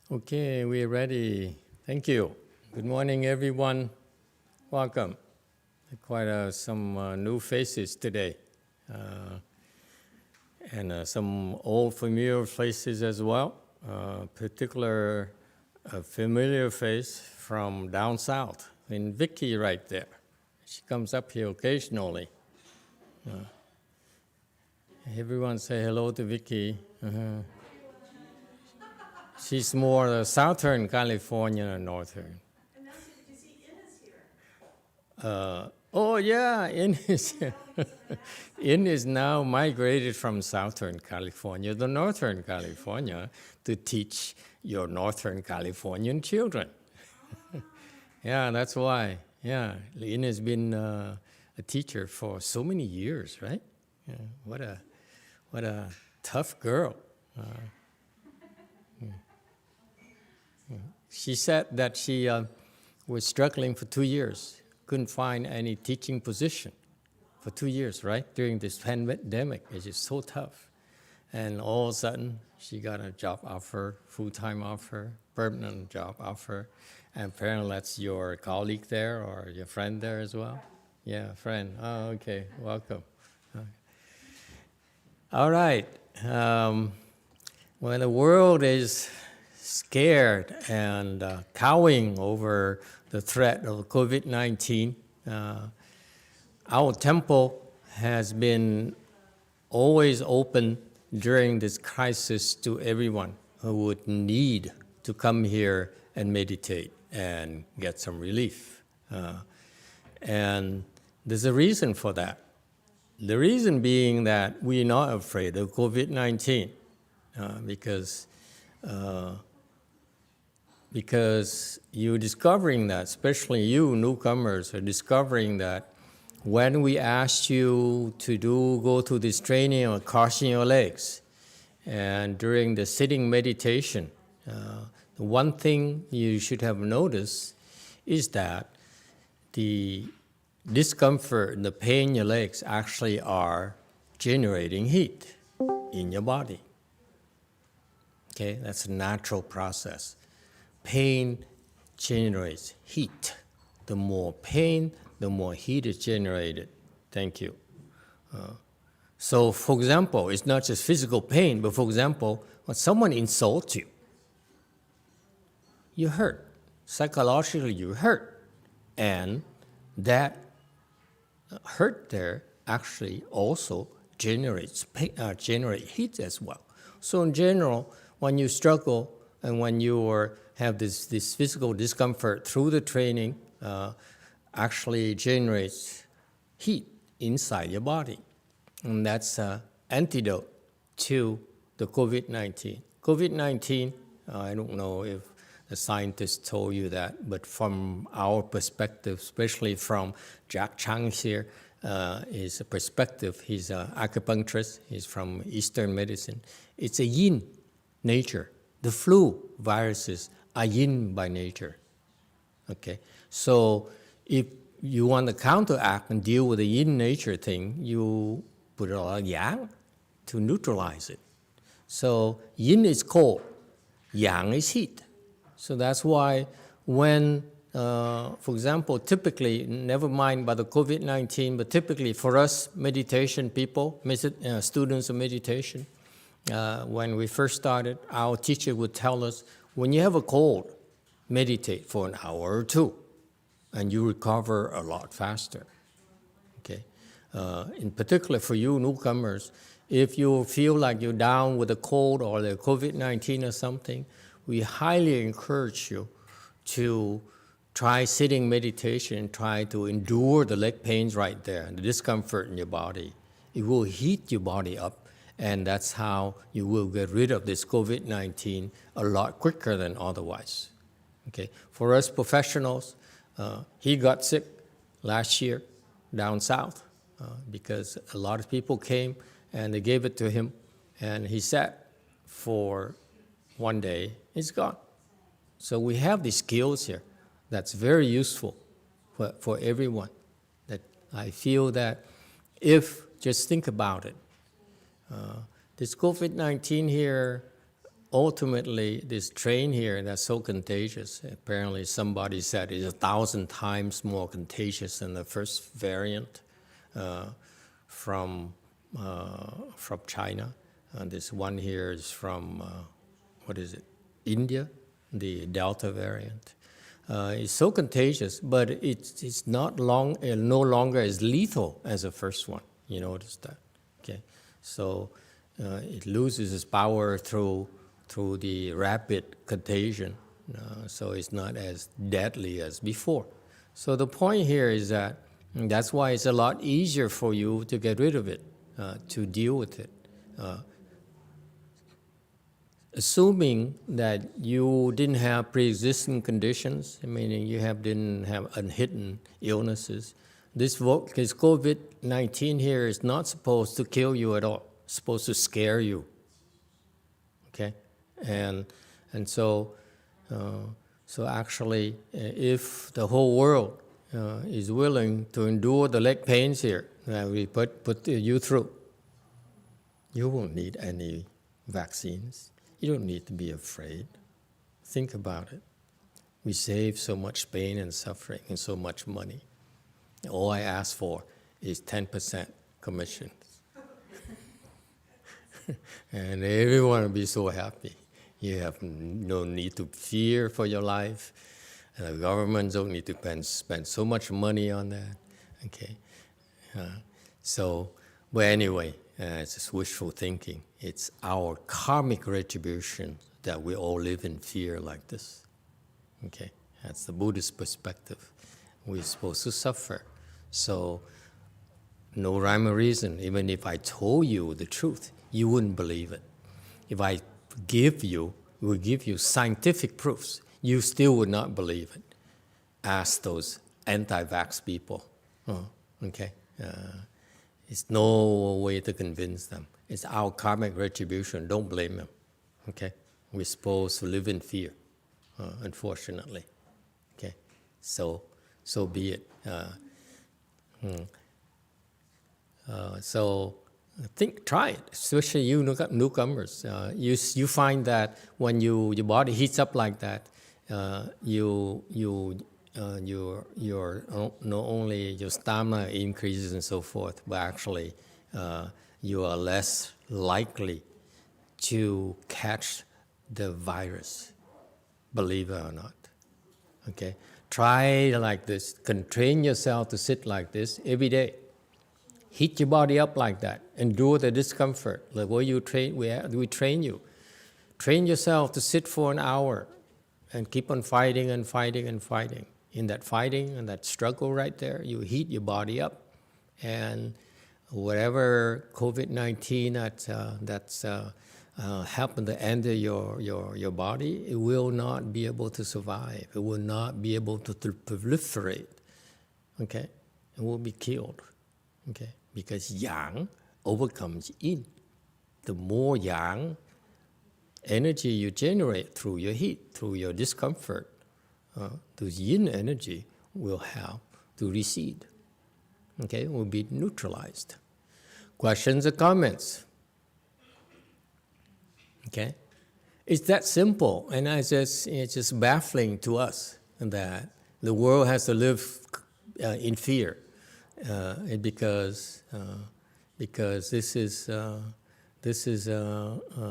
Okay, we're ready. Thank you. Good morning, everyone. Welcome. Quite some new faces today, and some old familiar faces as well. Particular familiar face from down south, in Vicky right there. She comes up here occasionally. Everyone say hello to Vicky. She's more Southern California than Northern. And now you see In is here. Oh yeah, In is here. In is now migrated from Southern California to Northern California to teach your Northern Californian children. Yeah, that's why. Yeah, In has been a teacher for so many years, right? Yeah, what a tough girl. She said that she was struggling for 2 years, couldn't find any teaching position for 2 years, right? During this pandemic, it's just so tough. And all of a sudden, she got a job offer, full-time offer, permanent job offer. And apparently that's your colleague there or your friend there as well? Yeah, friend. Oh, okay, welcome. All right. When the world is scared and cowing over the threat of COVID-19, our temple has been always open during this crisis to everyone who would need to come here and meditate and get some relief. And there's a reason for that. The reason being that we're not afraid of COVID-19 because you're discovering that, especially you newcomers are discovering that when we asked you to go to this training of crossing your legs, and during the sitting meditation, the one thing you should have noticed is that the discomfort and the pain in your legs actually are generating heat in your body. Okay, that's a natural process. Pain generates heat. The more pain, the more heat is generated. Thank you. So, for example, it's not just physical pain, but for example, when someone insults you, you hurt. Psychologically, you hurt. And that hurt there actually also generates heat as well. So in general, when you struggle and when you have this physical discomfort through the training, actually generates heat inside your body. And that's an antidote to the COVID-19. COVID-19, I don't know if the scientists told you that, but from our perspective, especially from Jack Chang here, his perspective, he's an acupuncturist, he's from Eastern medicine. It's a yin nature. The flu viruses are yin by nature. Okay, so if you want to counteract and deal with the yin nature thing, you put a lot of yang to neutralize it. So yin is cold, yang is heat. So that's why when, for example, typically, never mind by the COVID-19, but typically for us meditation people, students of meditation, when we first started, our teacher would tell us, when you have a cold, meditate for an hour or two, and you recover a lot faster. Okay. In particular for you newcomers, if you feel like you're down with a cold or the COVID-19 or something, we highly encourage you to try sitting meditation, try to endure the leg pains right there, the discomfort in your body. It will heat your body up, and that's how you will get rid of this COVID-19 a lot quicker than otherwise. Okay. For us professionals, he got sick last year down south because a lot of people came and they gave it to him, and he sat for one day, it's gone. So we have these skills here that's very useful for everyone. That I feel that if, just think about it, this COVID-19 here ultimately, this train here that's so contagious, apparently somebody said is 1,000 times more contagious than the first variant from China. This one here is from, India, the Delta variant. It's so contagious, but it's no longer as lethal as the first one. You notice that, okay? So it loses its power through the rapid contagion, so it's not as deadly as before. So the point here is that's why it's a lot easier for you to get rid of it, to deal with it. Assuming that you didn't have pre-existing conditions, meaning you didn't have unhidden illnesses, this COVID-19 here is not supposed to kill you at all. It's supposed to scare you. Okay, and so actually, if the whole world is willing to endure the leg pains here that we put you through, you won't need any vaccines. You don't need to be afraid. Think about it. We save so much pain and suffering and so much money. All I ask for is 10% commission. And everyone will be so happy. You have no need to fear for your life. And the government don't need to spend so much money on that. Okay. But anyway, it's just wishful thinking. It's our karmic retribution that we all live in fear like this. Okay, that's the Buddhist perspective. We're supposed to suffer. So, no rhyme or reason. Even if I told you the truth, you wouldn't believe it. If I would give you scientific proofs, you still would not believe it. Ask those anti-vax people. Okay. It's no way to convince them. It's our karmic retribution. Don't blame them. Okay? We're supposed to live in fear, unfortunately. Okay? So be it. So try it, especially you newcomers. You find that when your body heats up like that, your not only your stamina increases and so forth, but actually you are less likely to catch the virus, believe it or not. Okay, try like this. Train yourself to sit like this every day. Heat your body up like that. Endure the discomfort. Like what we train you. Train yourself to sit for an hour and keep on fighting and fighting and fighting. In that fighting and that struggle right there, you heat your body up, and whatever COVID-19 that's happened to enter your body, it will not be able to survive. It will not be able to proliferate. Okay, it will be killed. Okay, because yang overcomes yin. The more yang energy you generate through your heat, through your discomfort, the yin energy will have to recede. Okay, will be neutralized. Questions or comments? Okay, it's that simple, and it's just baffling to us that the world has to live in fear, because this is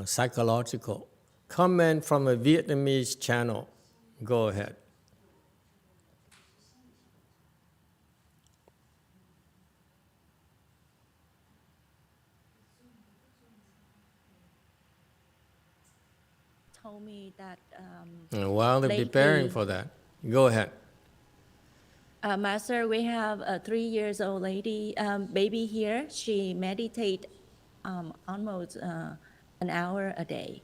psychological. Comment from a Vietnamese channel. Go ahead. Told me that while they're preparing for that, go ahead. Master, we have a 3-year-old lady, baby here. She meditate almost an hour a day.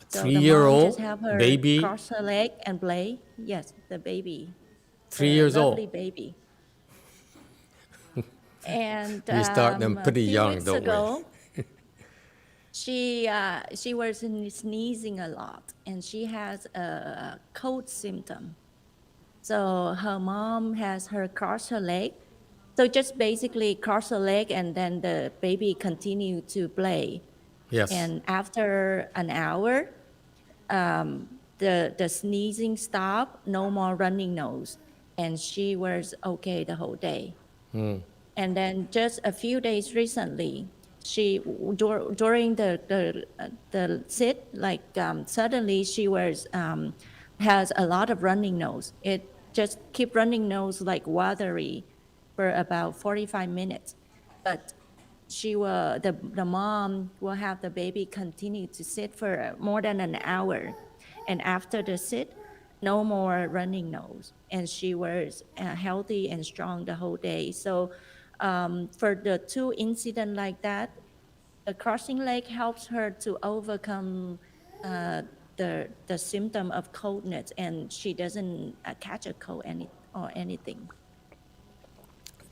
So 3-year-old just have her baby, cross her leg and play. Yes, the baby. 3 years lovely old. Baby. And We start them pretty young, weeks don't ago, she was sneezing a lot, and she has a cold symptom. So her mom has her cross her leg. So just basically cross her leg, and then the baby continue to play. Yes. And after an hour, the sneezing stopped, no more running nose, and she was okay the whole day. And then just a few days recently, during the sit, like suddenly she was has a lot of running nose. It just keep running nose like watery for about 45 minutes, but the mom will have the baby continue to sit for more than an hour, and after the sit, no more running nose, and she was healthy and strong the whole day. So for the two incidents like that, the crossing leg helps her to overcome the symptom of coldness, and she doesn't catch a cold or anything.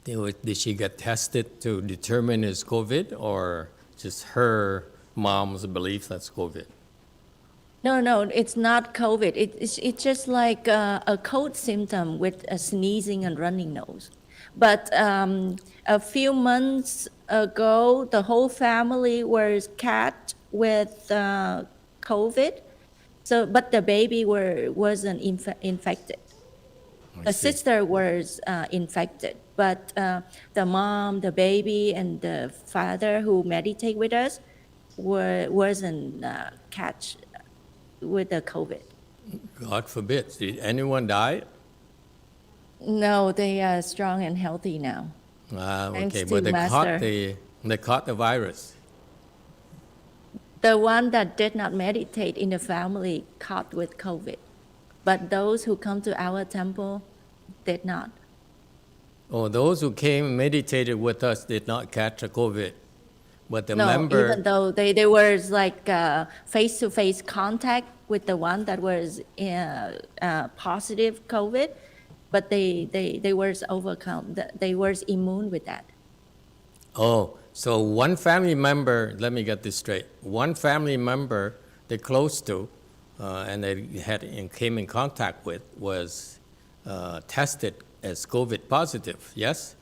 Did she get tested to determine it's COVID, or just her mom's belief that's COVID? No, it's not COVID. It's just like a cold symptom with a sneezing and running nose. But a few months ago, the whole family was catch with COVID. So, but the baby wasn't infected. The sister was infected, but the mom, the baby, and the father who meditate with us wasn't catch with the COVID. God forbid. Did anyone die? No, they are strong and healthy now. Thanks Okay, to but Master. they caught the virus. The one that did not meditate in the family caught with COVID, but those who come to our temple did not. Oh, those who came and meditated with us did not catch a COVID, but the No, member. even though they were like face-to-face contact with the one that was positive COVID, but they were overcome. They were immune with that. Oh, so one family member, let me get this straight. One family member they're close to and they came in contact with was tested as COVID positive, yes?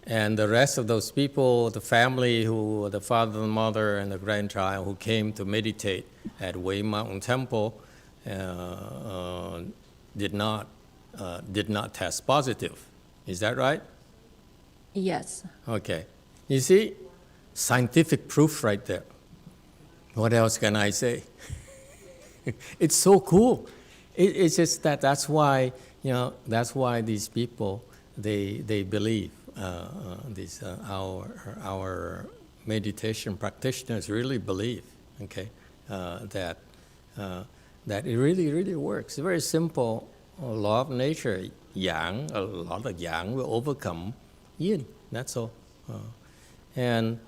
And the rest of those people, the family, the father, the mother, and the grandchild who came to meditate at Wei Mountain Temple did not test positive. Is that right? Yes. Okay. You see, scientific proof right there. What else can I say? It's so cool. It's just that's why these people they believe. Our meditation practitioners really believe, okay, that it really works. It's very simple. Law of nature, yang, a lot of yang will overcome yin. That's all. And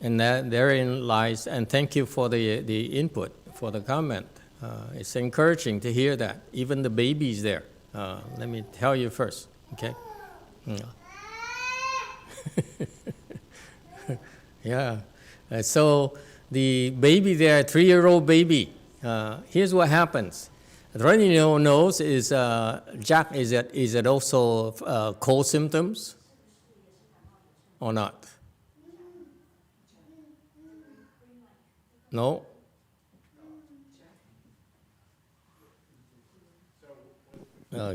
that therein lies. And thank you for the input, for the comment. It's encouraging to hear that. Even the babies there. Let me tell you first, okay? Yeah. So the baby there, 3-year-old baby. Here's what happens. The runny nose is Jack. Is it also cold symptoms or not? No.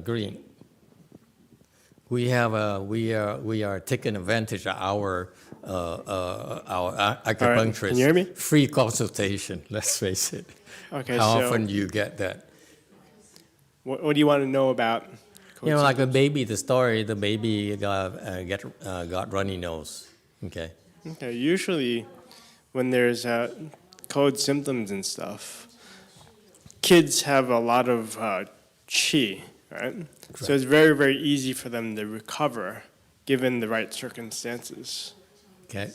Green. We are taking advantage of our acupuncturist. Can you hear me? Free consultation. Let's face it. Okay. How so often do you get that? What do you want to know about? Like a baby. The story. The baby got runny nose. Okay. Okay. Usually, when there's cold symptoms and stuff, kids have a lot of qi, right? So it's very, very easy for them to recover, given the right circumstances. Okay.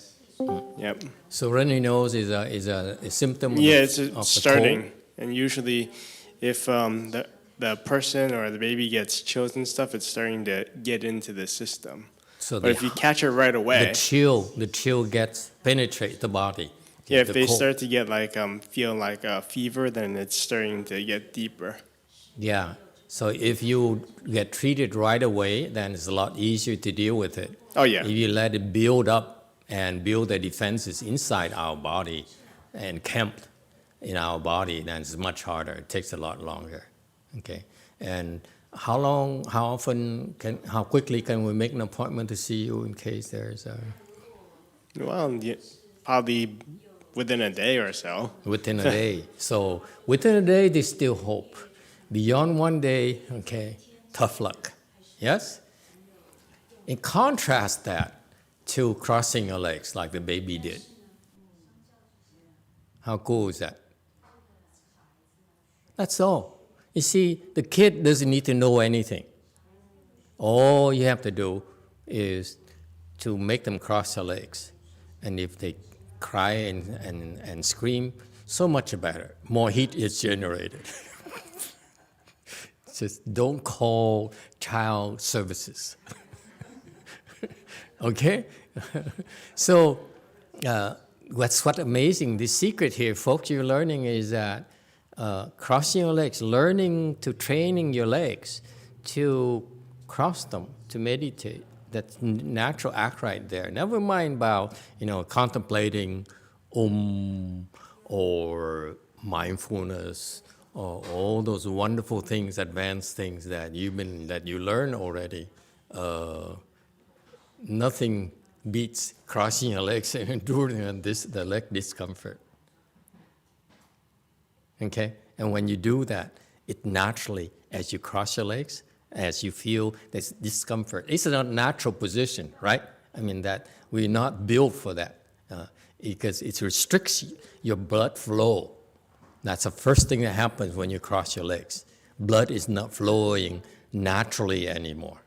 Yep. So runny nose is a symptom. Yeah, of it's the starting, cold? and usually, if the person or the baby gets chills and stuff, it's starting to get into the system. So But if you catch it right away, the chill penetrates the body. yeah, if the they cold. start to get feel like a fever, then it's starting to get deeper. Yeah. So if you get treated right away, then it's a lot easier to deal with it. Oh yeah. If you let it build up and build the defenses inside our body and camp, in our body, then it's much harder. It takes a lot longer. Okay, and how quickly can we make an appointment to see you in case there's a... Well, probably within a day or so. Within a day. So within a day, there's still hope. Beyond one day, okay, tough luck. Yes? In contrast that to crossing your legs like the baby did. How cool is that? That's all. You see, the kid doesn't need to know anything. All you have to do is to make them cross their legs. And if they cry and scream, so much better. More heat is generated. Just don't call child services. Okay? So what's amazing, the secret here, folks, you're learning is that crossing your legs, learning to training your legs to cross them, to meditate. That's natural act right there. Never mind about, contemplating or mindfulness or all those wonderful things, advanced things that you learn already. Nothing beats crossing your legs and enduring the leg discomfort. Okay? And when you do that, it naturally, as you cross your legs, as you feel this discomfort, it's a natural position, right? I mean, that we're not built for that because it restricts your blood flow. That's the first thing that happens when you cross your legs. Blood is not flowing naturally anymore.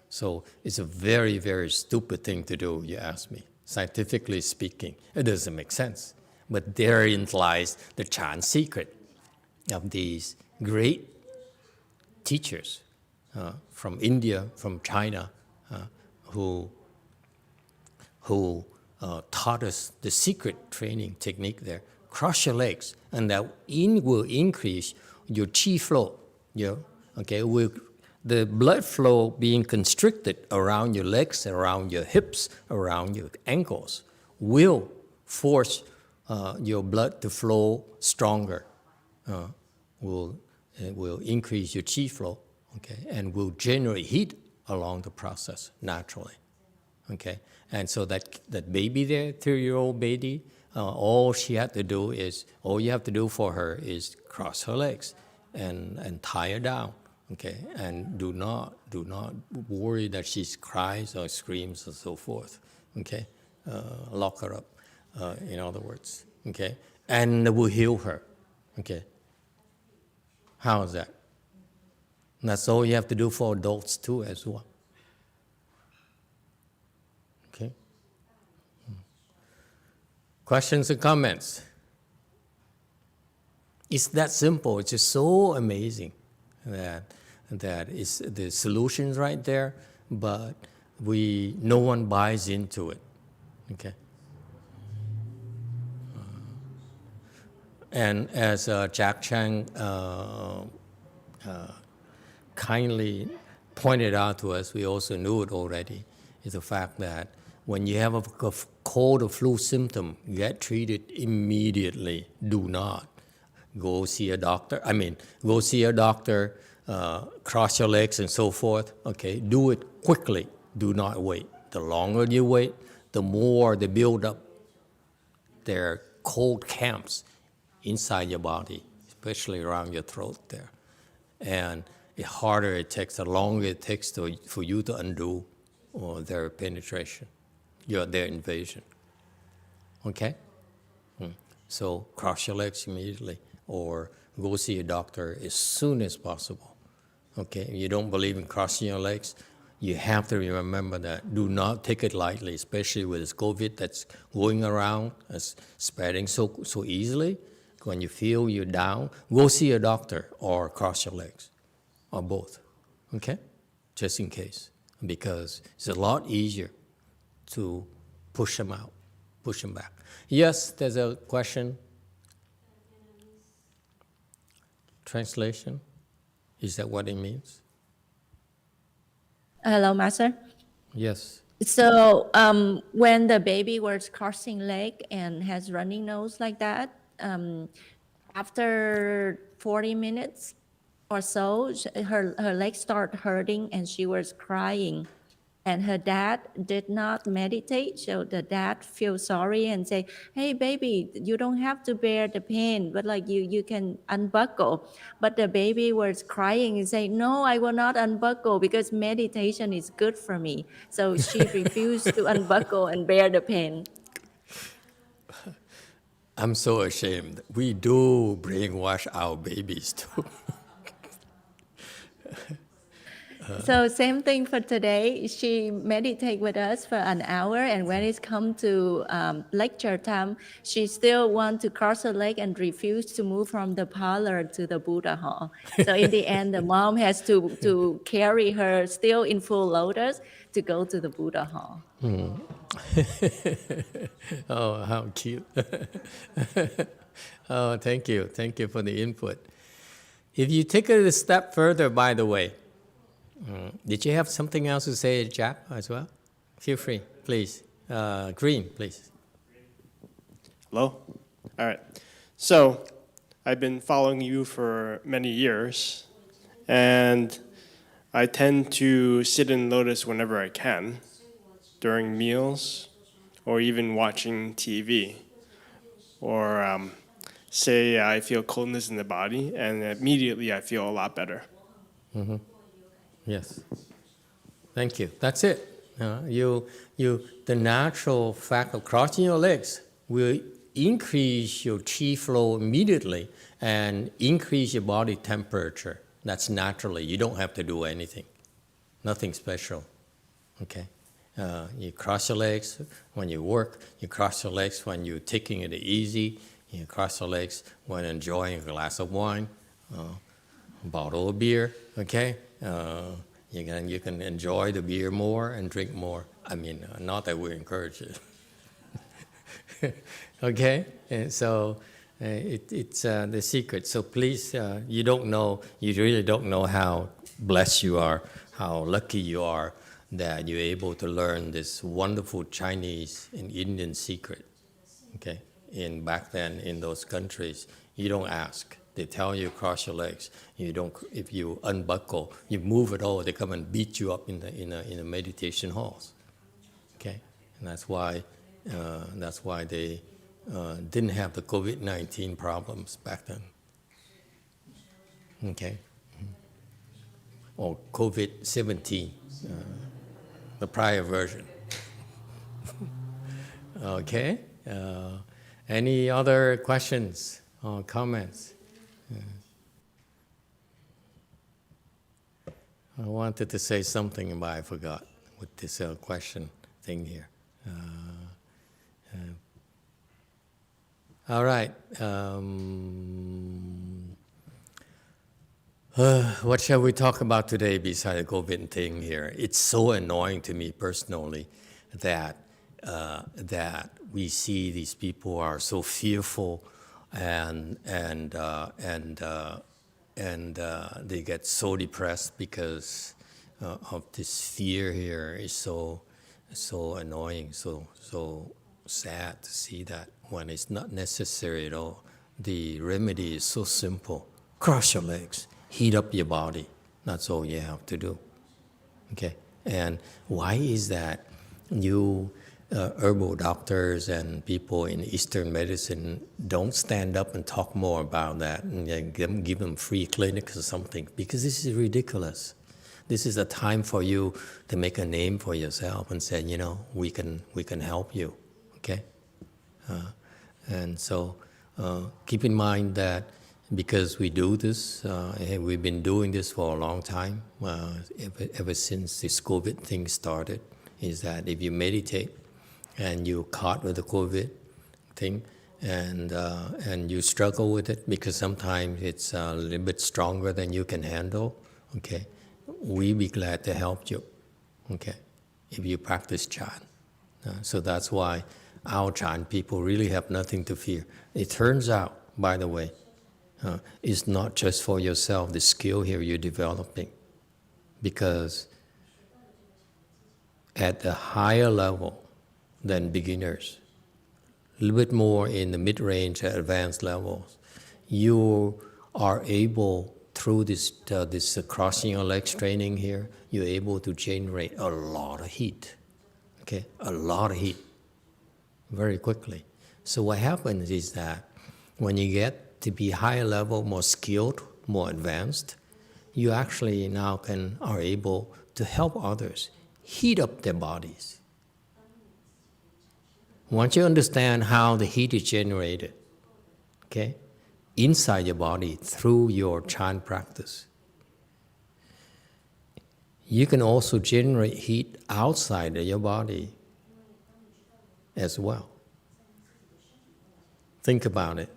So it's a very, very stupid thing to do, you ask me. Scientifically speaking, it doesn't make sense. But therein lies the Chan secret of these great teachers from India, from China, who taught us the secret training technique there. Cross your legs, and that will increase your chi flow. The blood flow being constricted around your legs, around your hips, around your ankles, will force your blood to flow stronger. Will increase your chi flow, okay, and will generate heat along the process naturally, okay. And so that baby there, 3-year-old baby, all you have to do for her is cross her legs and tie her down, okay, and do not worry that she cries or screams and so forth, okay. Lock her up, in other words, okay, and we'll heal her, okay. How is that? And that's all you have to do for adults too as well. Okay? Questions and comments? It's that simple. It's just so amazing that is the solution's right there, but no one buys into it. Okay? And as Jack Chang kindly pointed out to us, we also knew it already, is the fact that when you have a cold or flu symptom, get treated immediately. Do not go see a doctor. Go see a doctor, cross your legs and so forth. Okay, do it quickly. Do not wait. The longer you wait, the more they build up their cold camps inside your body, especially around your throat there. And the harder it takes, the longer it takes for you to undo their penetration, their invasion. Okay? So cross your legs immediately or go see a doctor as soon as possible. Okay? If you don't believe in crossing your legs, you have to remember that. Do not take it lightly, especially with this COVID that's going around, it's spreading so easily. When you feel you're down, go see a doctor or cross your legs, or both, okay? Just in case, because it's a lot easier to push them out, push them back. Yes, there's a question. Translation, is that what it means? Hello, Master. Yes. So when the baby was crossing leg and has running nose like that, After 40 minutes or so, her legs start hurting and she was crying. And her dad did not meditate, so the dad feels sorry and say, "Hey, baby, you don't have to bear the pain, but like you can unbuckle." But the baby was crying and say, "No, I will not unbuckle because meditation is good for me." So she refused to unbuckle and bear the pain. I'm so ashamed. We do brainwash our babies too. So same thing for today. She meditate with us for an hour, and when it's come to lecture time, she still want to cross her leg and refuse to move from the parlor to the Buddha hall. So in the end, the mom has to carry her still in full lotus to go to the Buddha hall. Oh, how cute. Oh, thank you. Thank you for the input. If you take it a step further, by the way, did you have something else to say, Jap, as well? Feel free, please. Green, please. Hello? All right. So, I've been following you for many years, and I tend to sit in Lotus whenever I can, during meals, or even watching TV, or say I feel coldness in the body, and immediately I feel a lot better. Mm-hmm. Yes. Thank you. That's it. The natural fact of crossing your legs will increase your qi flow immediately and increase your body temperature. That's naturally. You don't have to do anything. Nothing special. Okay? You cross your legs when you work. You cross your legs when you're taking it easy. You cross your legs when enjoying a glass of wine, a bottle of beer. Okay? You can enjoy the beer more and drink more. I mean, not that we encourage it. Okay? And so it's the secret. So please, you really don't know how blessed you are, how lucky you are that you're able to learn this wonderful Chinese and Indian secret. Okay? Back then in those countries, you don't ask. They tell you cross your legs. You don't. If you unbuckle, you move at all, they come and beat you up in the meditation halls. Okay, and that's why they didn't have the COVID-19 problems back then. Okay, or COVID-17, the prior version. Okay. Any other questions or comments? I wanted to say something, but I forgot with this question thing here. All right. What shall we talk about today besides the COVID thing here? It's so annoying to me personally that we see these people are so fearful and they get so depressed because of this fear here. Is so annoying, so sad to see that when it's not necessary at all. The remedy is so simple. Cross your legs, heat up your body. That's all you have to do. Okay? And why is that you herbal doctors and people in Eastern medicine don't stand up and talk more about that and give them free clinics or something? Because this is ridiculous. This is a time for you to make a name for yourself and say, we can help you. Okay? And so keep in mind that because we do this, we've been doing this for a long time, ever since this COVID thing started, is that if you meditate and you're caught with the COVID thing and you struggle with it because sometimes it's a little bit stronger than you can handle, okay, we'd be glad to help you, okay, if you practice Chan. So that's why our Chan people really have nothing to fear. It turns out, by the way, it's not just for yourself, the skill here you're developing, because at a higher level than beginners, a little bit more in the mid-range, advanced levels, you are able, through this crossing your legs training here, you're able to generate a lot of heat. Okay, a lot of heat very quickly. So what happens is that when you get to be higher level, more skilled, more advanced, you actually now are able to help others heat up their bodies. Once you understand how the heat is generated, okay, inside your body through your chant practice, you can also generate heat outside of your body as well. Think about it.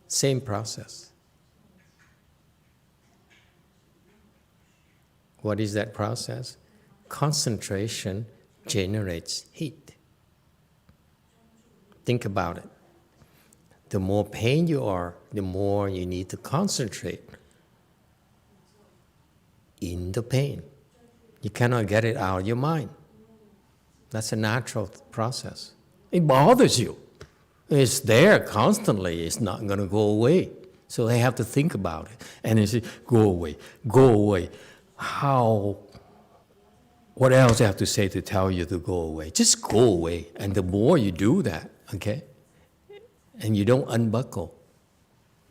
Same process. What is that process? Concentration generates heat. Think about it. The more pain you are, the more you need to concentrate in the pain. You cannot get it out of your mind. That's a natural process. It bothers you. It's there constantly. It's not going to go away. So they have to think about it. And they say, go away, go away. What else I have to say to tell you to go away? Just go away. And the more you do that, okay, and you don't unbuckle,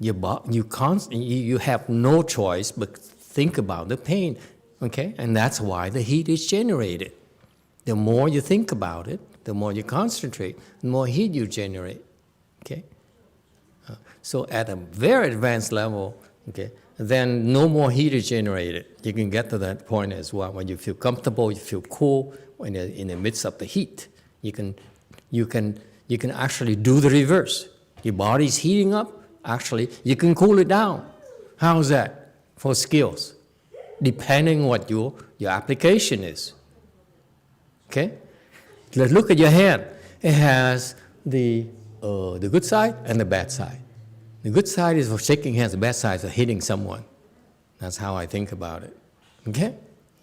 you have no choice but think about the pain, okay? And that's why the heat is generated. The more you think about it, the more you concentrate, the more heat you generate, okay? So at a very advanced level, okay, then no more heat is generated. You can get to that point as well. When you feel comfortable, you feel cool, when you're in the midst of the heat, you can actually do the reverse. Your body's heating up, actually, you can cool it down. How's that? For skills, depending what your application is. Okay? Let's look at your hand. It has the good side and the bad side. The good side is for shaking hands, the bad side is for hitting someone. That's how I think about it. Okay?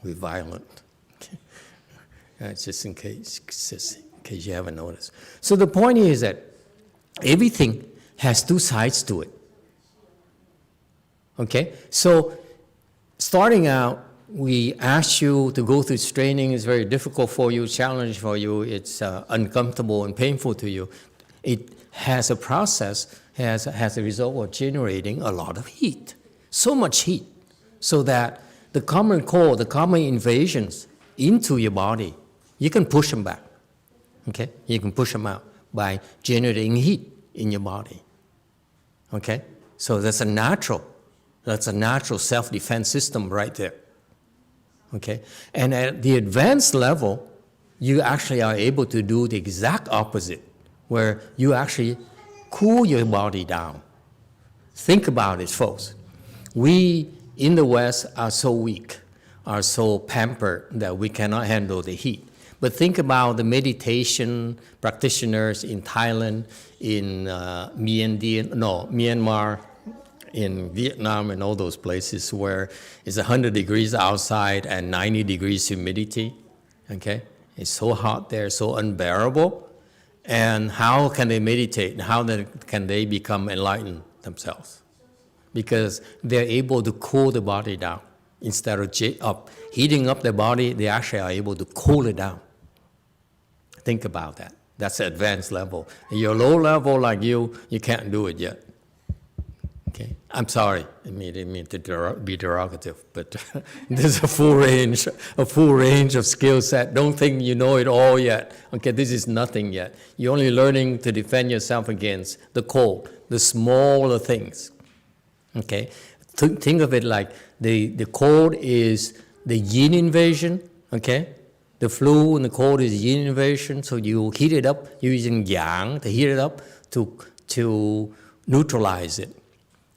We're violent. Okay? That's just in case you haven't noticed. So the point is that everything has two sides to it. Okay? So starting out, we ask you to go through this training. It's very difficult for you, challenging for you. It's uncomfortable and painful to you. It has a process, has a result of generating a lot of heat. So much heat, so that the common cold, the common invasions into your body, you can push them back. Okay? You can push them out by generating heat in your body. Okay? So that's a natural self-defense system right there. Okay? And at the advanced level, you actually are able to do the exact opposite, where you actually cool your body down. Think about it, folks. We in the West are so weak, are so pampered that we cannot handle the heat. But think about the meditation practitioners in Thailand, in Myanmar, in Vietnam, and all those places where it's 100 degrees outside and 90 degrees humidity. Okay? It's so hot there, so unbearable. And how can they meditate? And how can they become enlightened themselves? Because they're able to cool the body down. Instead of heating up the body, they actually are able to cool it down. Think about that. That's the advanced level. You're low level like you can't do it yet. Okay? I'm sorry, I didn't mean to be derogative, but there's a full range of skill set. Don't think you know it all yet. Okay, this is nothing yet. You're only learning to defend yourself against the cold, the smaller things. Okay? Think of it like the cold is the yin invasion, okay? The flu and the cold is yin invasion, so you heat it up using yang to heat it up to neutralize it.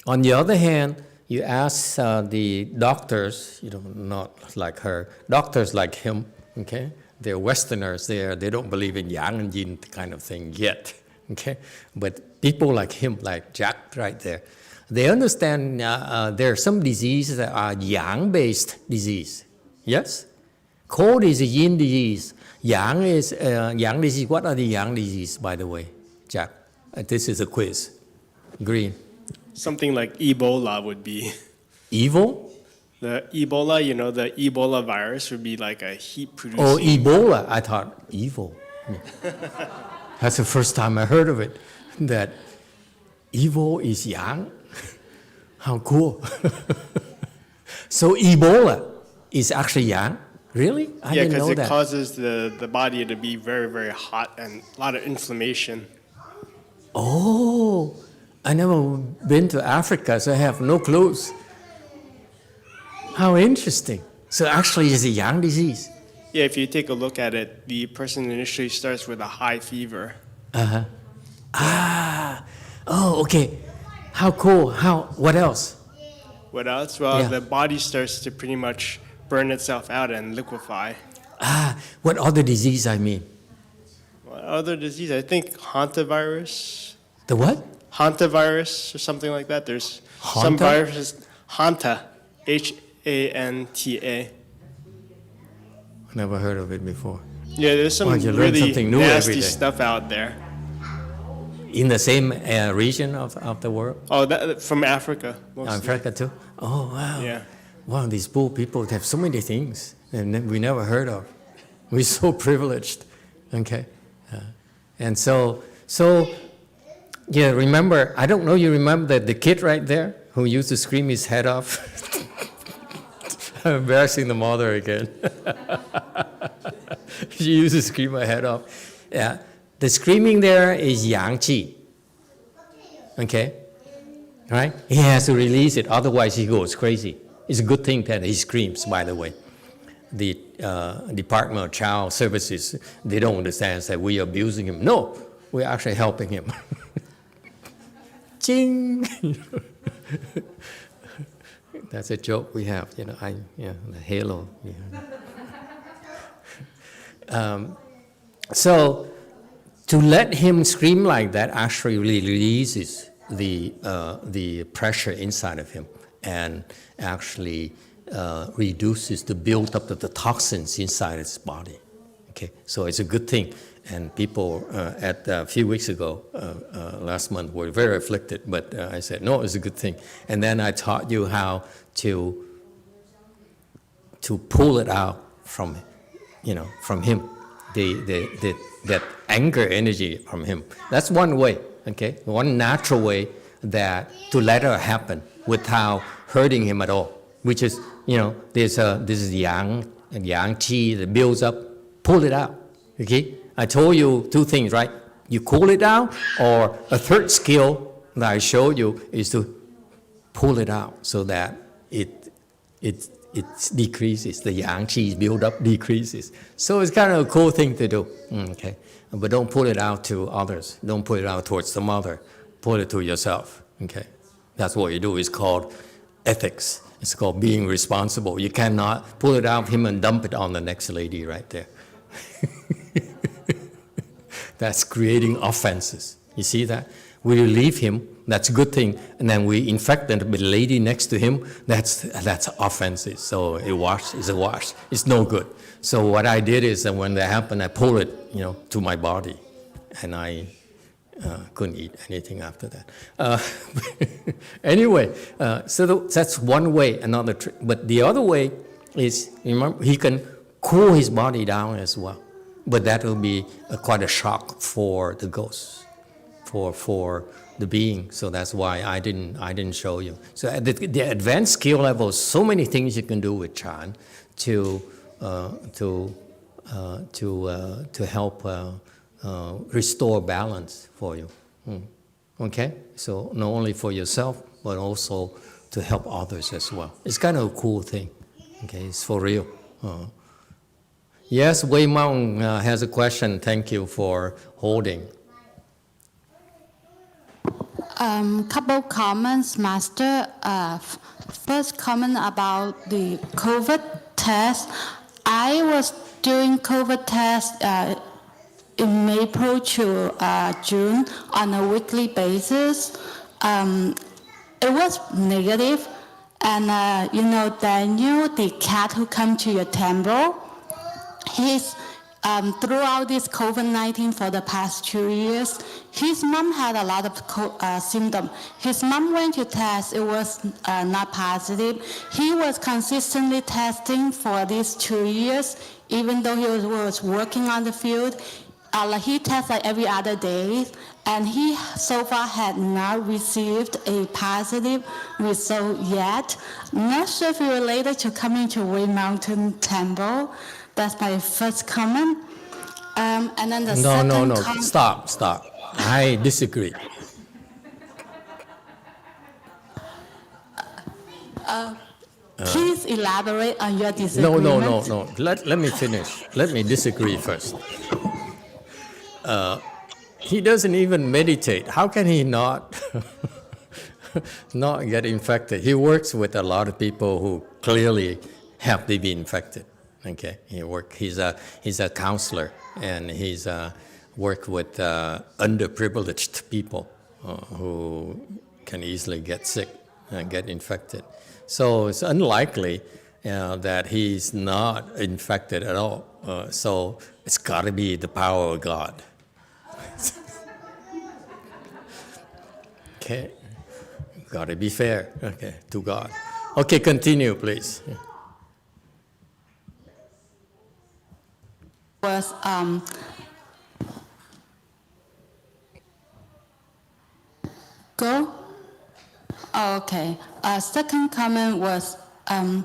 On the other hand, you ask the doctors, not like her, doctors like him, okay? They're Westerners, they don't believe in yang and yin kind of thing yet, okay? But people like him, like Jack right there, they understand there are some diseases that are yang-based disease, yes? Cold is a yin disease. Yang is yang disease. What are the yang disease, by the way, Jack? This is a quiz. Green. Something like Ebola would be. Evil? The Ebola, the Ebola virus would be like a heat-producing. Oh, Ebola. I thought evil. That's the first time I heard of it. That evil is yang. How cool. So Ebola is actually yang? Really? I Yeah, didn't know because it that. causes the body to be very, very hot and a lot of inflammation. Oh, I never been to Africa, so I have no clues. How interesting. So actually it's a yang disease. Yeah, if you take a look at it, the person initially starts with a high fever. Uh-huh. Oh, okay. How cool. What else? What else? Well, Yeah. the body starts to pretty much burn itself out and liquefy. What other disease I mean? What other disease? I think hantavirus. The what? Hantavirus or something like that. There's some Hanta? viruses. Hanta. Hanta. Never heard of it before. Yeah, there's some Wow, you learn really something new every nasty day. stuff out there. In the same region of the world? Oh, that from Africa mostly. Africa too? Oh, wow. Yeah. Wow, these poor people have so many things and we never heard of. We're so privileged. Okay. And so, yeah, remember, I don't know, you remember the kid right there who used to scream his head off? I'm embarrassing the mother again. She used to scream her head off. Yeah. The screaming there is yang qi. Okay? Right? He has to release it, otherwise he goes crazy. It's a good thing that he screams, by the way. The Department of Child Services, they don't understand that we are abusing him. No, we're actually helping him. Ching! That's a joke we have, the halo. So, to let him scream like that actually releases the pressure inside of him and actually reduces the buildup of the toxins inside his body. Okay, so it's a good thing. And people a few weeks ago, last month, were very afflicted, but I said, no, it's a good thing. And then I taught you how to pull it out from him, that anger energy from him. That's one way, okay? One natural way that to let it happen without hurting him at all, which is, this is yang qi that builds up, pull it out, okay? I told you two things, right? You cool it down, or a third skill that I showed you is to pull it out so that it decreases, the yang qi build-up decreases. So it's kind of a cool thing to do, okay? But don't pull it out to others. Don't pull it out towards the mother. Pull it to yourself, okay? That's what you do. It's called ethics. It's called being responsible. You cannot pull it out of him and dump it on the next lady right there. That's creating offenses. You see that? We relieve him, that's a good thing, and then we infect the lady next to him, that's offenses. So it's a wash. It's no good. So what I did is that when that happened, I pulled it, to my body, and I couldn't eat anything after that. Anyway, so that's one way, another trick. But the other way is, remember, he can cool his body down as well. But that will be quite a shock for the ghost, for the being. So that's why I didn't show you. So at the advanced skill level, so many things you can do with Chan to help restore balance for you. Okay? So not only for yourself, but also to help others as well. It's kind of a cool thing. Okay? It's for real. Yes, Wei Mong has a question. Thank you for holding. Couple comments, Master. First comment about the COVID test. I was doing COVID test in April to June on a weekly basis. It was negative, and Daniel, the cat who come to your temple, his throughout this COVID-19 for the past 2 years, his mom had a lot of symptoms. His mom went to test, it was not positive. He was consistently testing for these 2 years, even though he was working on the field. He tests like every other day, and he so far had not received a positive result yet. Not sure if it related to coming to Way Mountain Temple. That's my first comment. And then the second comment. Stop. I disagree. Please elaborate on your disagreement. No. Let me finish. Let me disagree first. He doesn't even meditate. How can he not not get infected? He works with a lot of people who clearly have to be infected. Okay, he's a counselor, and he's worked with underprivileged people who can easily get sick and get infected. So it's unlikely that he's not infected at all. So it's got to be the power of God. Okay, got to be fair. Okay, to God. Okay, continue, please. Was go? Oh, okay. Second comment was I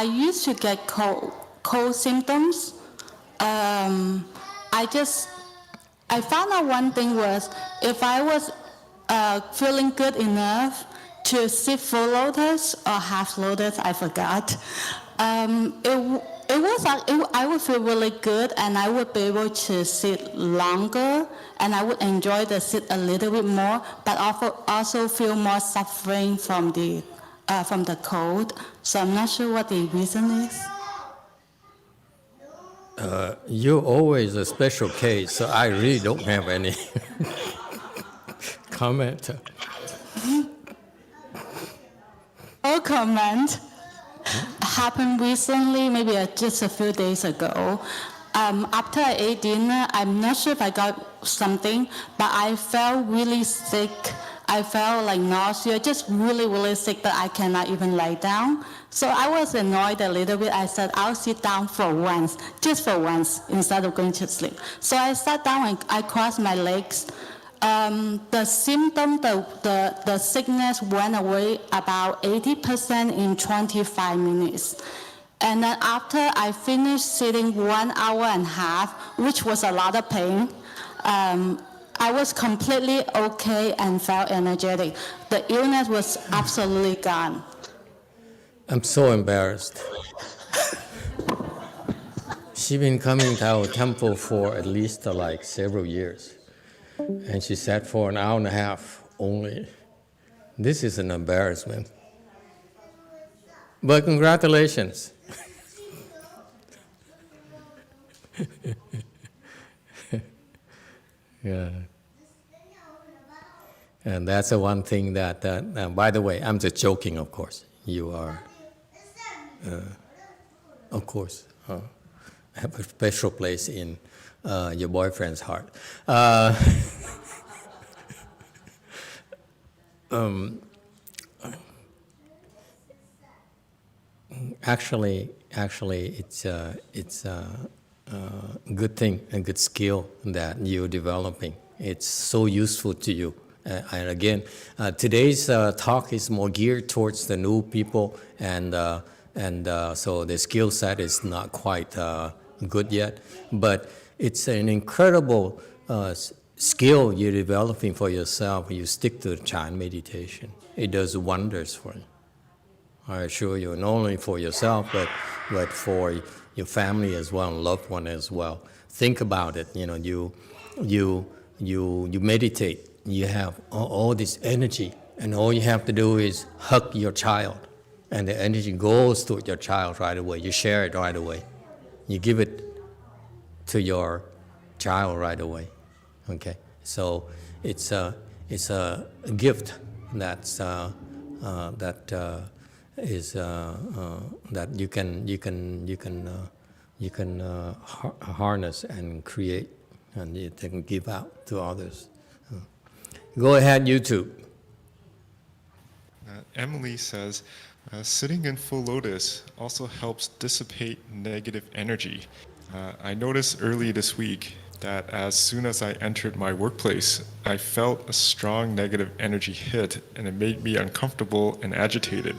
used to get cold symptoms. I found out one thing was if I was feeling good enough to sit full lotus or half lotus, I forgot. I would feel really good, and I would be able to sit longer, and I would enjoy the sit a little bit more, but also feel more suffering from the cold. So I'm not sure what the reason is. You're always a special case, so I really don't have any comment. No comment. Happened recently, maybe just a few days ago. After I ate dinner, I'm not sure if I got something, but I felt really sick. I felt like nausea, just really, really sick that I cannot even lie down. So I was annoyed a little bit. I said, I'll sit down for once, just for once, instead of going to sleep. So I sat down and I crossed my legs. The symptom, the sickness went away about 80% in 25 minutes. And then after I finished sitting 1 hour and a half, which was a lot of pain, I was completely okay and felt energetic. The illness was absolutely gone. I'm so embarrassed. She's been coming to our temple for at least several years. And she sat for an hour and a half only. This is an embarrassment. But congratulations. Yeah. And that's the one thing that, by the way, I'm just joking, of course. You are, of course, have a special place in your boyfriend's heart. Actually, it's a good thing, a good skill that you're developing. It's so useful to you. And again, today's talk is more geared towards the new people, and so the skill set is not quite good yet. But it's an incredible skill you're developing for yourself when you stick to Chan meditation. It does wonders for you. I assure you, not only for yourself, but for your family as well, and loved one as well. Think about it. You meditate. You have all this energy, and all you have to do is hug your child, and the energy goes to your child right away. You share it right away. You give it to your child right away. Okay, so it's a gift that's that you can you can harness and create, and you can give out to others. Go ahead, YouTube. Emily says, sitting in full lotus also helps dissipate negative energy. I noticed early this week that as soon as I entered my workplace, I felt a strong negative energy hit, and it made me uncomfortable and agitated.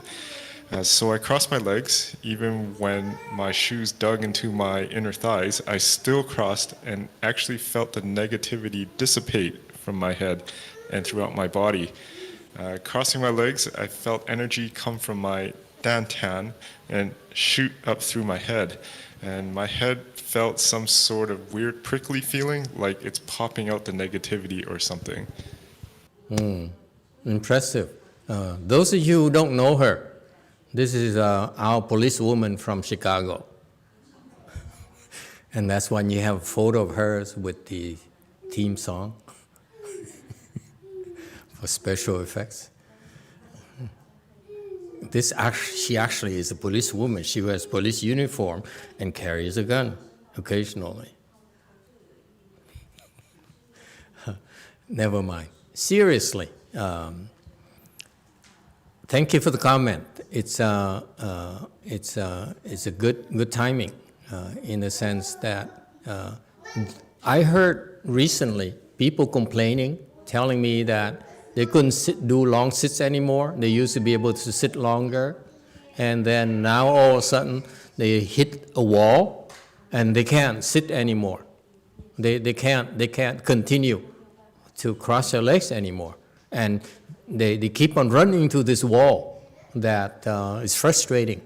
So I crossed my legs. Even when my shoes dug into my inner thighs, I still crossed and actually felt the negativity dissipate from my head and throughout my body. Crossing my legs, I felt energy come from my dantian and shoot up through my head. And my head felt some sort of weird prickly feeling, like it's popping out the negativity or something. Impressive. Those of you who don't know her, this is our policewoman from Chicago. And that's when you have a photo of hers with the theme song for special effects. She actually is a policewoman. She wears police uniform and carries a gun occasionally. Never mind. Seriously, thank you for the comment. It's a good timing in the sense that I heard recently people complaining, telling me that they couldn't do long sits anymore. They used to be able to sit longer, and then now all of a sudden they hit a wall and they can't sit anymore. They can't continue to cross their legs anymore, and they keep on running into this wall that is frustrating.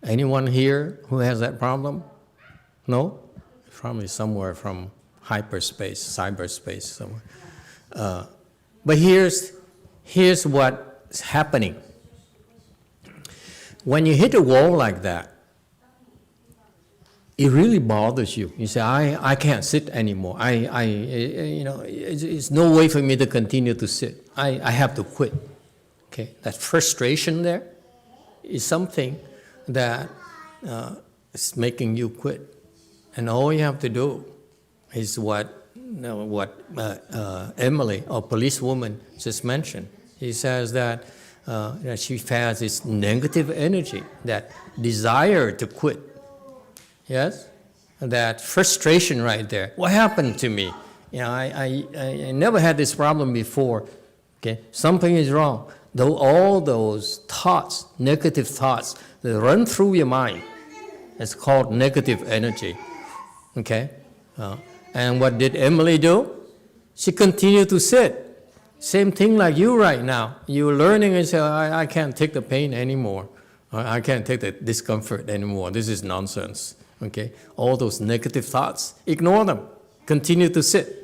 Anyone here who has that problem? No? Probably somewhere from hyperspace, cyberspace somewhere. But here's what's happening. When you hit a wall like that, it really bothers you. You say, I can't sit anymore. It's no way for me to continue to sit. I have to quit. Okay, that frustration there is something that is making you quit. And all you have to do is what Emily, or policewoman, just mentioned. He says that she has this negative energy, that desire to quit. Yes? That frustration right there. What happened to me? I never had this problem before. Okay, something is wrong. Though all those thoughts, negative thoughts, that run through your mind, it's called negative energy. Okay? And what did Emily do? She continued to sit. Same thing like you right now. You're learning and say, I can't take the pain anymore. I can't take the discomfort anymore. This is nonsense. Okay? All those negative thoughts, ignore them. Continue to sit.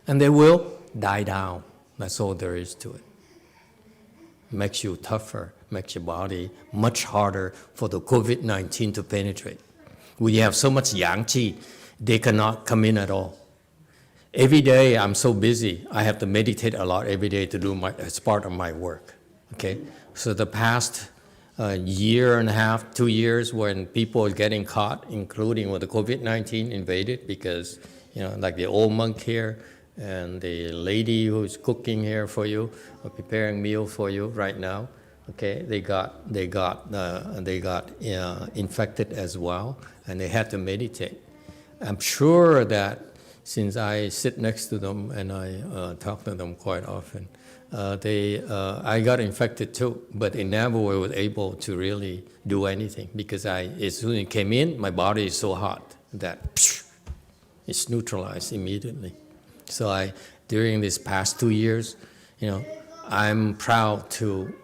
And they will die down. That's all there is to it. Makes you tougher, makes your body much harder for the COVID-19 to penetrate. We have so much yang qi, they cannot come in at all. Every day I'm so busy, I have to meditate a lot every day to do as part of my work. Okay, so the past year and a half, 2 years, when people are getting caught, including when the COVID-19 invaded, because like the old monk here and the lady who's cooking here for you, or preparing meal for you right now. Okay, they got infected as well, and they had to meditate. I'm sure that since I sit next to them and I talk to them quite often, I got infected too, but they never were able to really do anything because as soon as it came in, my body is so hot that it's neutralized immediately. So during these past 2 years, I'm proud to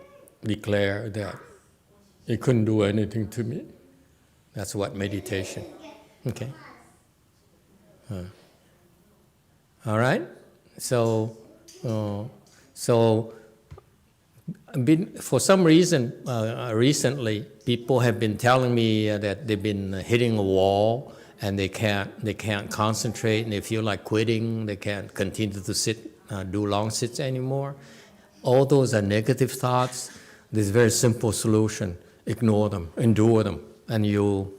declare that it couldn't do anything to me. That's what meditation. Okay. All right. So for some reason, recently, people have been telling me that they've been hitting a wall and they can't concentrate and they feel like quitting. They can't continue to sit, do long sits anymore. All those are negative thoughts. There's a very simple solution. Ignore them, endure them, and you'll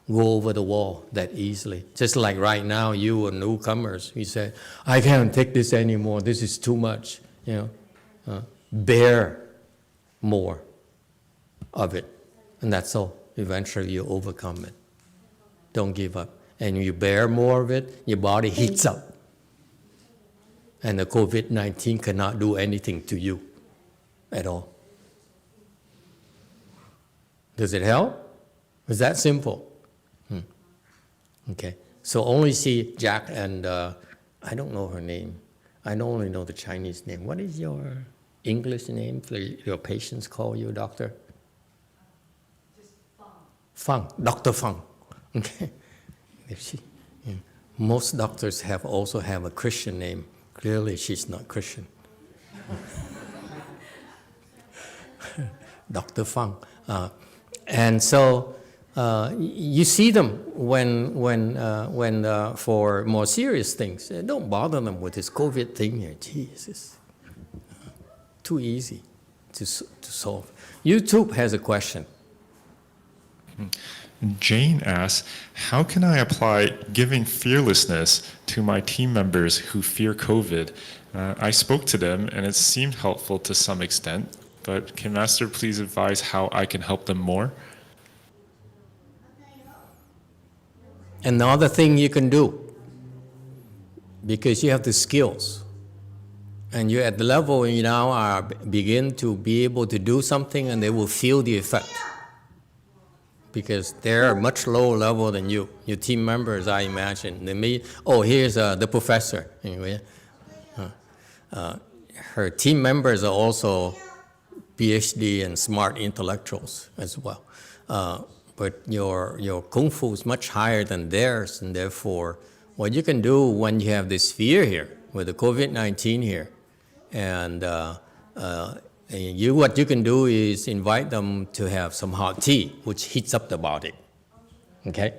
go over the wall that easily. Just like right now, you are newcomers. You say, I can't take this anymore. This is too much. Bear more of it. And that's all. Eventually you overcome it. Don't give up. And you bear more of it, your body heats up. And the COVID-19 cannot do anything to you at all. Does it help? It's that simple. Okay. So only see Jack and, I don't know her name. I only know the Chinese name. What is your English name for your patients call you, doctor? Fang, Dr. Fang. Okay. Most doctors also have a Christian name. Clearly, she's not Christian. Dr. Fang. And so you see them when for more serious things. Don't bother them with this COVID thing here. Jesus, too easy to solve. YouTube has a question. Jane asks, how can I apply giving fearlessness to my team members who fear COVID? I spoke to them and it seemed helpful to some extent, but can Master please advise how I can help them more? Another thing you can do, because you have the skills, and you're at the level you now are begin to be able to do something, and they will feel the effect. Because they're much lower level than you. Your team members, I imagine, they may, here's the professor. Anyway, her team members are also PhD and smart intellectuals as well. But your kung fu is much higher than theirs, and therefore, what you can do when you have this fear here, with the COVID-19 here, and what you can do is invite them to have some hot tea, which heats up the body, okay?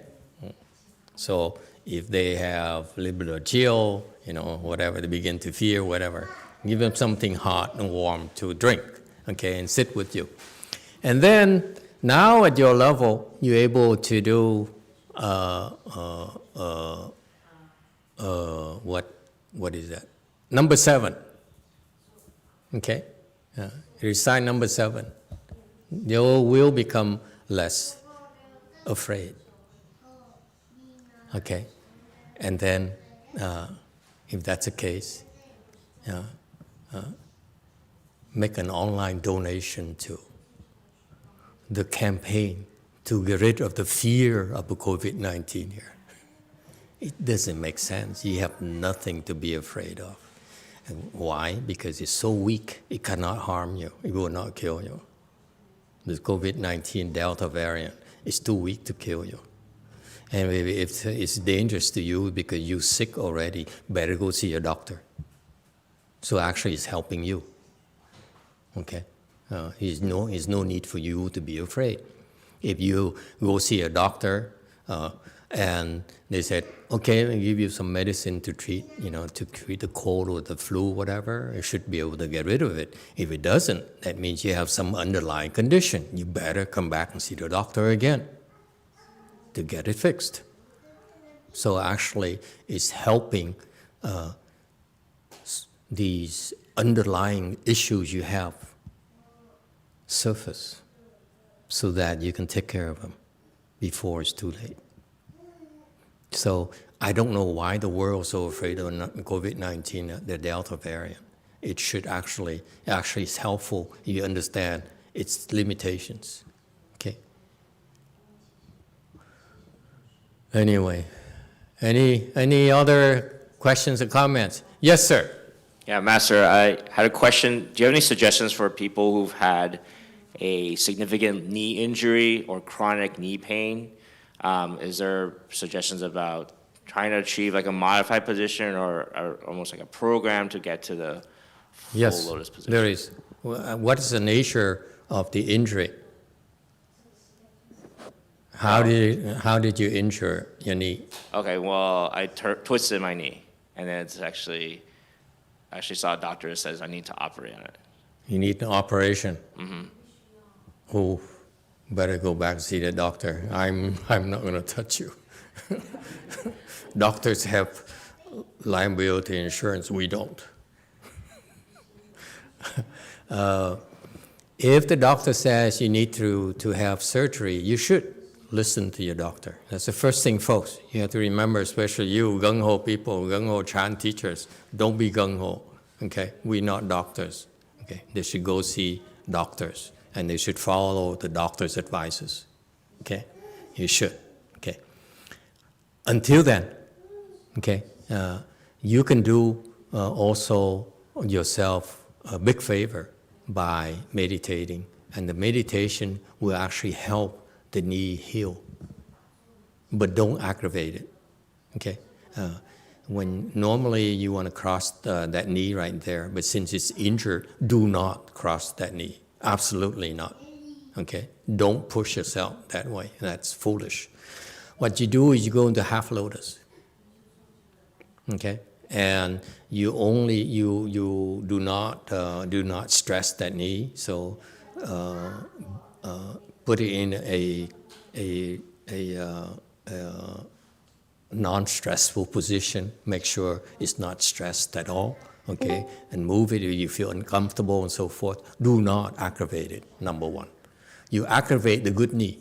So if they have a little bit of chill, whatever, they begin to fear, whatever, give them something hot and warm to drink, okay, and sit with you. And then, now at your level, you're able to do, what is that? Number 7, okay? Recite number 7. You will become less afraid. Okay? And then, if that's the case, make an online donation to the campaign to get rid of the fear of the COVID-19 here. It doesn't make sense. You have nothing to be afraid of. And why? Because it's so weak, it cannot harm you. It will not kill you. The COVID-19 Delta variant is too weak to kill you. And if it's dangerous to you because you're sick already, better go see a doctor. So actually it's helping you. Okay? There's no need for you to be afraid. If you go see a doctor and they said, okay, I'll give you some medicine to treat the cold or the flu, whatever, you should be able to get rid of it. If it doesn't, that means you have some underlying condition. You better come back and see the doctor again to get it fixed. So actually, it's helping these underlying issues you have surface so that you can take care of them before it's too late. So I don't know why the world is so afraid of COVID-19, the Delta variant. It should actually is helpful if you understand its limitations. Okay. Anyway, any other questions or comments? Yes, sir. Yeah, Master, I had a question. Do you have any suggestions for people who've had a significant knee injury or chronic knee pain? Is there suggestions about trying to achieve like a modified position or almost like a program to get to the full Lotus position? There is. What is the nature of the injury? How did you injure your knee? Okay, well, I twisted my knee, and then it's I actually saw a doctor that says I need to operate on it. You need an operation. Mm-hmm. Oh, better go back and see the doctor. I'm not going to touch you. Doctors have liability insurance. We don't. If the doctor says you need to have surgery, you should listen to your doctor. That's the first thing, folks. You have to remember, especially you gung-ho people, gung-ho Chan teachers, don't be gung-ho, okay? We're not doctors, okay? They should go see doctors, and they should follow the doctor's advices, okay? You should, okay? Until then, okay, you can do also yourself a big favor by meditating, and the meditation will actually help the knee heal. But don't aggravate it, okay? When normally you want to cross that knee right there, but since it's injured, do not cross that knee. Absolutely not, okay? Don't push yourself that way. That's foolish. What you do is you go into half lotus, okay? And you do not stress that knee. So put it in a non-stressful position. Make sure it's not stressed at all. Okay, and move it if you feel uncomfortable and so forth. Do not aggravate it. Number one, you aggravate the good knee.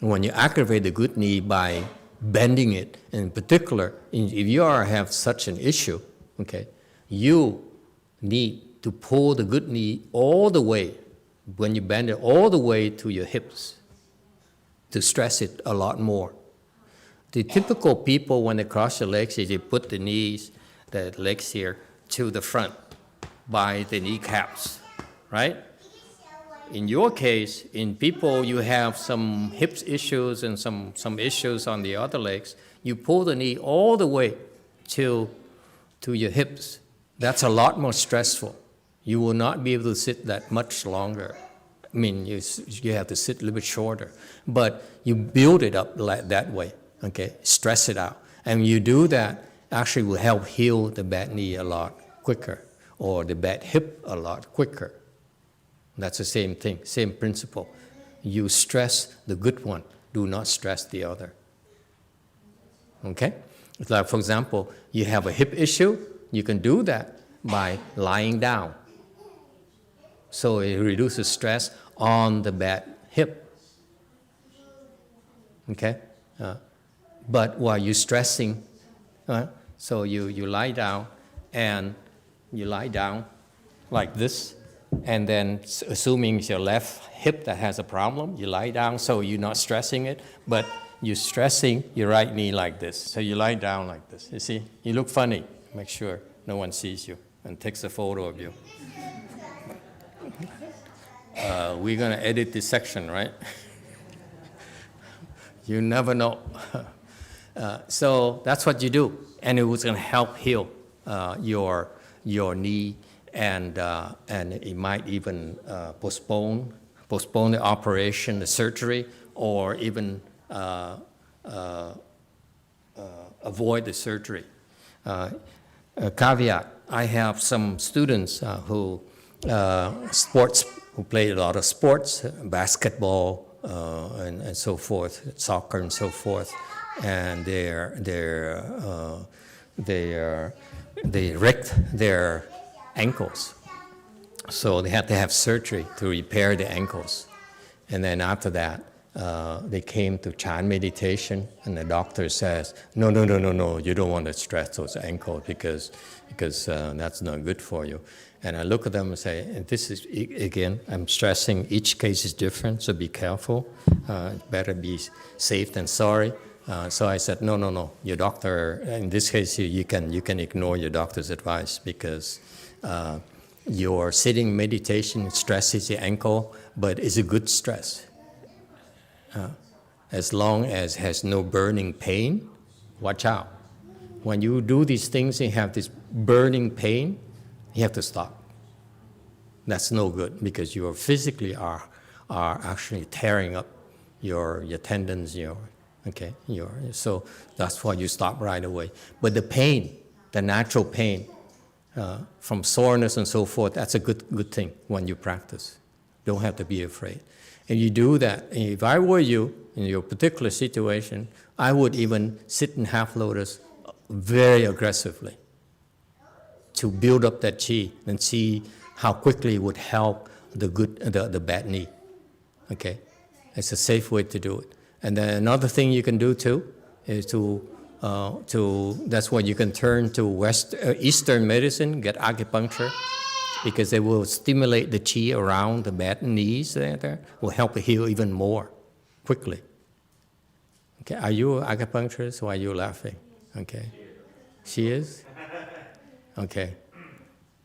And when you aggravate the good knee by bending it, in particular, if you have such an issue, okay, you need to pull the good knee all the way, when you bend it, all the way to your hips, to stress it a lot more. The typical people, when they cross their legs, is they put the knees, the legs here, to the front by the kneecaps, right? In your case, in people you have some hips issues and some issues on the other legs, you pull the knee all the way to your hips. That's a lot more stressful. You will not be able to sit that much longer. I mean, you have to sit a little bit shorter. But you build it up like that way, okay? Stress it out. And when you do that, actually will help heal the bad knee a lot quicker, or the bad hip a lot quicker. That's the same thing, same principle. You stress the good one, do not stress the other. Okay? It's like, for example, you have a hip issue, you can do that by lying down. So it reduces stress on the bad hip. Okay? But while you're stressing, so you lie down, and you lie down like this, and then assuming it's your left hip that has a problem, you lie down so you're not stressing it, but you're stressing your right knee like this. So you lie down like this. You see? You look funny. Make sure no one sees you and takes a photo of you. We're going to edit this section, right? You never know. So that's what you do. And it was going to help heal your knee, and it might even postpone the operation, the surgery, or even avoid the surgery. Caveat: I have some students who play a lot of sports, basketball and so forth, soccer and so forth, and they wrecked their ankles. So they had to have surgery to repair the ankles. And then after that, they came to Chan meditation, and the doctor says, no, you don't want to stress those ankles because that's not good for you. And I look at them and say, and this is, again, I'm stressing each case is different, so be careful. Better be safe than sorry. So I said, no, your doctor, in this case, you can ignore your doctor's advice, because your sitting meditation stresses the ankle, but it's a good stress. As long as it has no burning pain, watch out. When you do these things and you have this burning pain, you have to stop. That's no good, because you physically are actually tearing up your tendons, so that's why you stop right away. But the pain, the natural pain from soreness and so forth, that's a good thing when you practice. Don't have to be afraid. And you do that. And if I were you, in your particular situation, I would even sit in half lotus very aggressively to build up that chi and see how quickly it would help the bad knee. Okay? It's a safe way to do it. And then another thing you can do too is that's why you can turn to Eastern medicine, get acupuncture, because they will stimulate the chi around the bad knees there, will help it heal even more quickly. Okay, are you an acupuncturist or are you laughing? Okay. She is? Okay.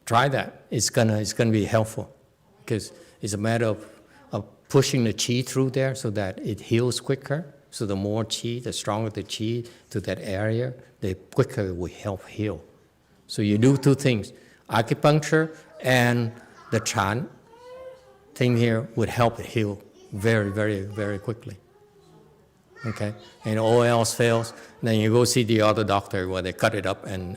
Try that. It's gonna be helpful because it's a matter of pushing the chi through there so that it heals quicker. So the more chi, the stronger the chi to that area, the quicker it will help heal. So you do two things. Acupuncture and the Chan thing here would help it heal very, very, very quickly. Okay? And all else fails, then you go see the other doctor where they cut it up and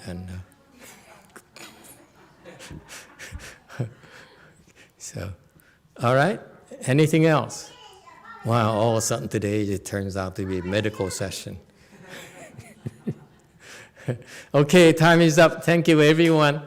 so, all right? Anything else? Wow, all of a sudden today it turns out to be a medical session. Okay, time is up. Thank you, everyone.